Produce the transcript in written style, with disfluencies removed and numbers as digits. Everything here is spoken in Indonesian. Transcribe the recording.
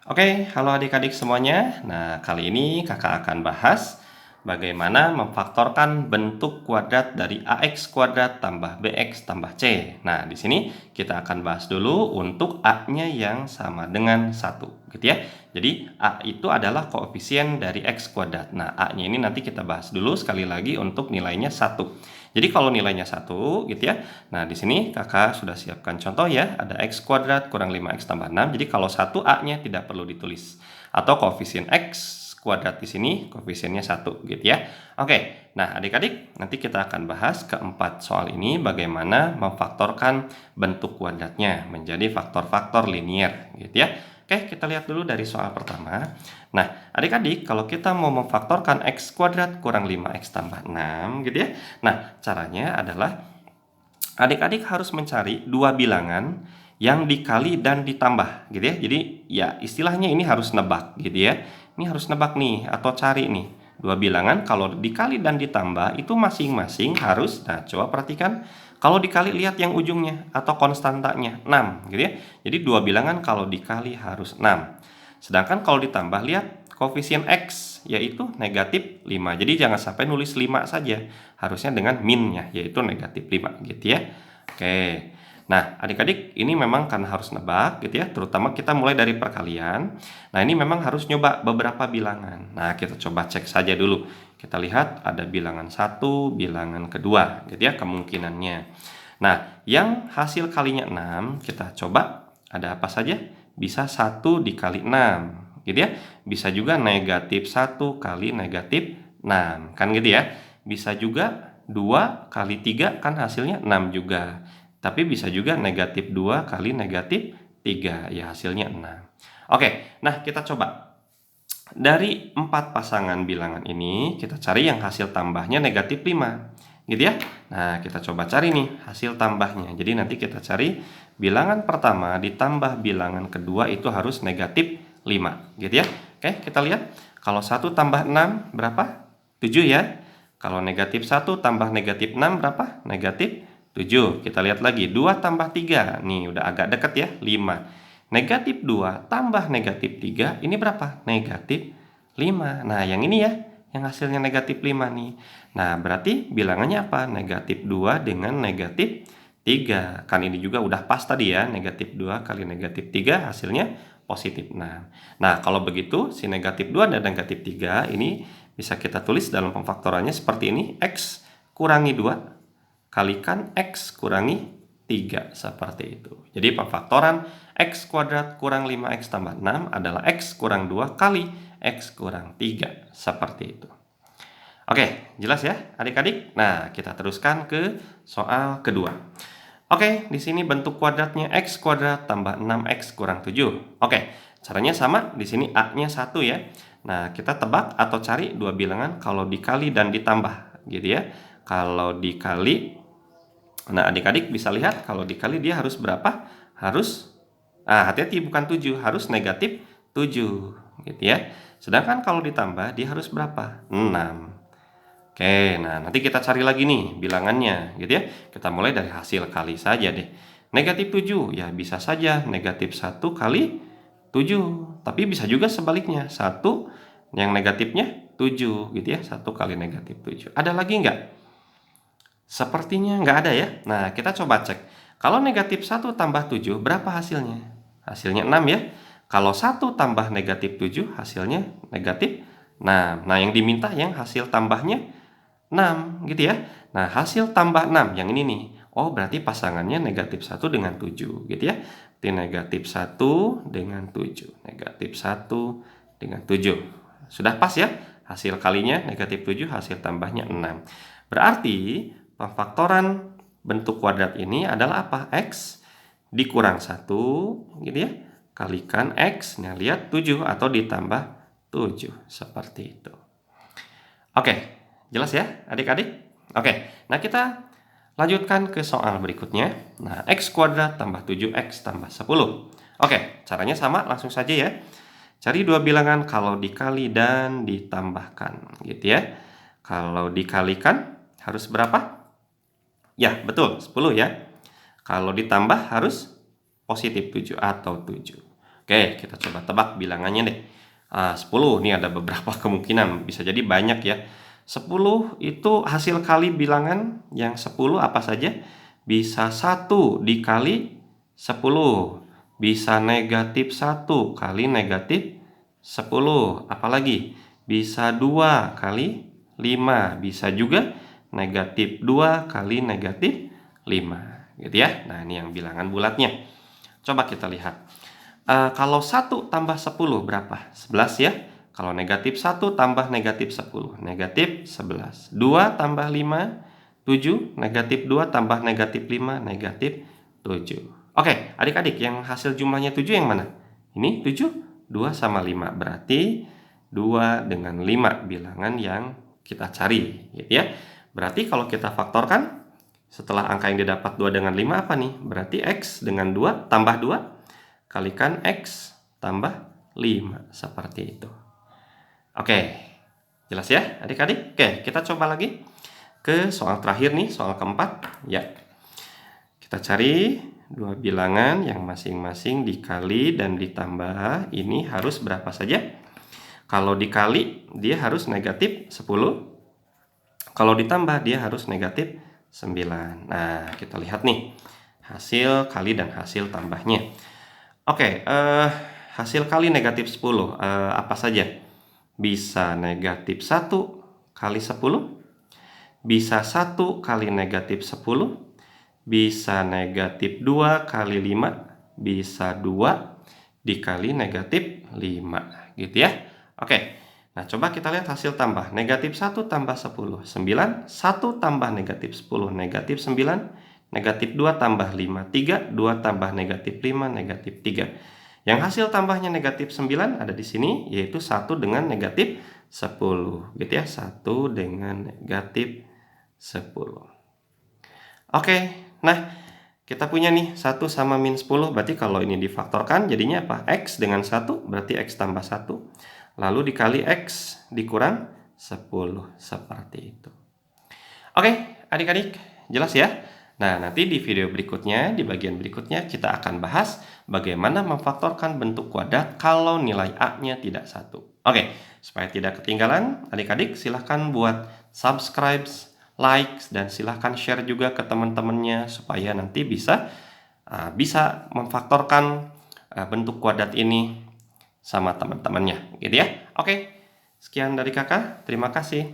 Oke, halo adik-adik semuanya. Nah, kali ini kakak akan bahas bagaimana memfaktorkan bentuk kuadrat dari ax kuadrat tambah bx tambah c. Nah, di sini kita akan bahas dulu untuk a-nya yang sama dengan 1, gitu ya. Jadi, a itu adalah koefisien dari x kuadrat. Nah, a-nya ini nanti kita bahas dulu sekali lagi untuk nilainya 1. Jadi kalau nilainya 1 gitu ya. Nah, di sini kakak sudah siapkan contoh ya. Ada x kuadrat kurang 5x tambah 6. Jadi kalau 1a-nya tidak perlu ditulis. Atau koefisien x kuadrat di sini koefisiennya 1 gitu ya. Oke, nah adik-adik nanti kita akan bahas keempat soal ini bagaimana memfaktorkan bentuk kuadratnya menjadi faktor-faktor linier gitu ya. Oke, kita lihat dulu dari soal pertama. Nah, adik-adik, kalau kita mau memfaktorkan x kuadrat kurang 5x tambah 6 gitu ya. Nah, caranya adalah adik-adik harus mencari dua bilangan yang dikali dan ditambah gitu ya. Jadi, ya istilahnya ini harus nebak gitu ya. Ini harus nebak nih atau cari nih. Dua bilangan kalau dikali dan ditambah itu masing-masing harus, nah coba perhatikan, kalau dikali lihat yang ujungnya atau konstantanya 6 gitu ya. Jadi dua bilangan kalau dikali harus 6. Sedangkan kalau ditambah lihat koefisien x yaitu negatif 5. Jadi jangan sampai nulis 5 saja. Harusnya dengan minnya yaitu negatif 5 gitu ya. Oke. Nah, adik-adik ini memang karena harus nebak gitu ya, terutama kita mulai dari perkalian. Nah, ini memang harus nyoba beberapa bilangan. Nah, kita coba cek saja dulu. Kita lihat ada bilangan 1, bilangan kedua gitu ya kemungkinannya. Nah, yang hasil kalinya 6, kita coba ada apa saja? Bisa 1 dikali 6 gitu ya. Bisa juga negatif 1 kali negatif 6 kan gitu ya. Bisa juga 2 kali 3 kan hasilnya 6 juga. Tapi bisa juga negatif 2 kali negatif 3 ya hasilnya 6. Oke, nah kita coba. Dari 4 pasangan bilangan ini kita cari yang hasil tambahnya negatif 5 gitu ya. Nah, kita coba cari nih hasil tambahnya. Jadi nanti kita cari bilangan pertama ditambah bilangan kedua itu harus negatif 5 gitu ya. Oke, kita lihat. Kalau 1 tambah 6 berapa? 7 ya. Kalau negatif 1 tambah negatif 6 berapa? Negatif 7. Kita lihat lagi. 2 tambah 3. Nih udah agak dekat ya. 5. Negatif 2 tambah negatif 3. Ini berapa? Negatif 5. Nah, yang ini ya. Yang hasilnya negatif 5 nih. Nah, berarti bilangannya apa? Negatif 2 dengan negatif 3. Kan ini juga udah pas tadi ya. Negatif 2 kali negatif 3 hasilnya positif 6. Nah, kalau begitu si negatif 2 dan negatif 3 ini bisa kita tulis dalam pemfaktorannya seperti ini. X kurangi 2 kalikan X kurangi 3. Seperti itu. Jadi pemfaktoran X kuadrat kurang 5X tambah 6 adalah X kurang 2 kali X kurang 3. Seperti itu. Oke, jelas ya adik-adik? Nah, kita teruskan ke soal kedua. Oke, di sini bentuk kuadratnya X kuadrat tambah 6X kurang 7. Oke, caranya sama. Di sini A-nya 1 ya. Nah, kita tebak atau cari dua bilangan kalau dikali dan ditambah gitu ya. Kalau dikali, nah adik-adik bisa lihat kalau dikali dia harus berapa? Harus, hati-hati bukan 7, harus negatif 7 gitu ya. Sedangkan kalau ditambah dia harus berapa? 6. Oke, nah nanti kita cari lagi nih bilangannya gitu ya. Kita mulai dari hasil kali saja deh. Negatif 7, ya bisa saja negatif 1 kali 7. Tapi bisa juga sebaliknya, 1 yang negatifnya 7 gitu ya. 1 kali negatif 7. Ada lagi nggak? Sepertinya nggak ada ya. Nah, kita coba cek. Kalau negatif 1 tambah 7, berapa hasilnya? Hasilnya 6 ya. Kalau 1 tambah negatif 7, hasilnya negatif 6. Nah, yang diminta yang hasil tambahnya 6 gitu ya. Nah, hasil tambah 6 yang ini nih. Oh, berarti pasangannya negatif 1 dengan 7 gitu ya. Berarti negatif 1 dengan 7. Negatif 1 dengan 7. Sudah pas ya? Hasil kalinya negatif 7, hasil tambahnya 6. Berarti pemfaktoran bentuk kuadrat ini adalah apa? X dikurang 1 gitu ya. Kalikan X, nah lihat 7 atau ditambah 7. Seperti itu. Oke, jelas ya adik-adik? Oke, nah kita lanjutkan ke soal berikutnya. Nah, X kuadrat tambah 7X tambah 10. Oke, caranya sama, langsung saja ya. Cari dua bilangan kalau dikali dan ditambahkan, gitu ya. Kalau dikalikan harus berapa? Ya, betul, 10 ya. Kalau ditambah harus positif 7 atau 7. Oke, kita coba tebak bilangannya deh. 10, ini ada beberapa kemungkinan, bisa jadi banyak ya. 10 itu hasil kali bilangan yang 10 apa saja? Bisa 1 dikali 10, bisa negatif 1 kali negatif 10, apalagi? Bisa 2 kali 5, bisa juga negatif 2 kali negatif 5, gitu ya. Nah, ini yang bilangan bulatnya. Coba kita lihat. Kalau 1 tambah 10 berapa? 11 ya. Kalau negatif 1 tambah negatif 10, negatif 11. 2 tambah 5, 7. Negatif 2 tambah negatif 5, negatif 7. Oke, adik-adik, yang hasil jumlahnya 7 yang mana? Ini 7, 2 sama 5. Berarti 2 dengan 5 bilangan yang kita cari, gitu ya. Berarti kalau kita faktorkan, setelah angka yang didapat 2 dengan 5 apa nih? Berarti X dengan 2 tambah 2 kalikan X tambah 5, seperti itu. Oke, jelas ya adik-adik? Oke, kita coba lagi ke soal terakhir nih, soal keempat. Ya, kita cari dua bilangan yang masing-masing dikali dan ditambah. Ini harus berapa saja? Kalau dikali, dia harus negatif 10. Kalau ditambah, dia harus negatif 9. Nah, kita lihat nih, hasil kali dan hasil tambahnya. Oke, hasil kali negatif 10, apa saja? Bisa negatif 1 kali 10, bisa 1 kali negatif 10, bisa negatif 2 kali 5, bisa 2 dikali negatif 5, gitu ya. Oke, nah coba kita lihat hasil tambah. Negatif 1 tambah 10, 9, 1 tambah negatif 10, negatif 9, negatif 2 tambah 5, 3, 2 tambah negatif 5, negatif 3. Yang hasil tambahnya negatif 9 ada di sini, yaitu 1 dengan negatif 10, gitu ya. 1 dengan negatif 10. Oke, nah kita punya nih 1 sama min 10, berarti kalau ini difaktorkan jadinya apa? X dengan 1, berarti X tambah 1. Lalu dikali X dikurang 10, seperti itu. Oke, adik-adik, jelas ya? Nah, nanti di video berikutnya, di bagian berikutnya, kita akan bahas bagaimana memfaktorkan bentuk kuadrat kalau nilai A-nya tidak 1. Oke, supaya tidak ketinggalan, adik-adik silahkan buat subscribe, like, dan silahkan share juga ke teman-temannya supaya nanti bisa memfaktorkan bentuk kuadrat ini sama teman-temannya, gitu ya. Oke, sekian dari kakak, terima kasih.